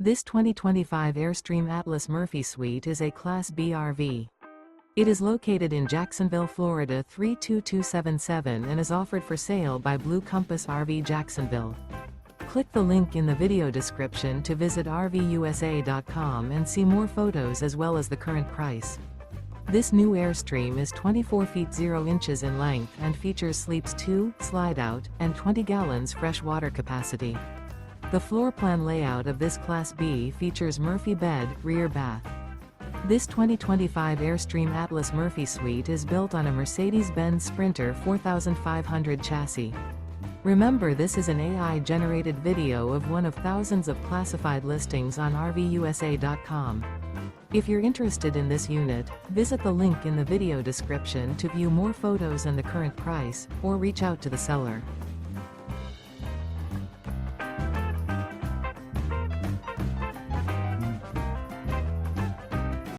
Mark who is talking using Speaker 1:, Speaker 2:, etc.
Speaker 1: This 2025 Airstream Atlas Murphy Suite is a Class B RV. It is located in Jacksonville, Florida 32277 and is offered for sale by Blue Compass RV Jacksonville. Click the link in the video description to visit RVUSA.com and see more photos as well as the current price. This new Airstream is 24 feet 0 inches in length and features sleeps 2, Slideout, and 20 gallons fresh water capacity. The floor plan layout of this Class B features Murphy bed, rear bath. This 2025 Airstream Atlas Murphy Suite is built on a Mercedes-Benz Sprinter 4500 chassis. Remember, this is an AI-generated video of one of thousands of classified listings on RVUSA.com. If you're interested in this unit, visit the link in the video description to view more photos and the current price, or reach out to the seller.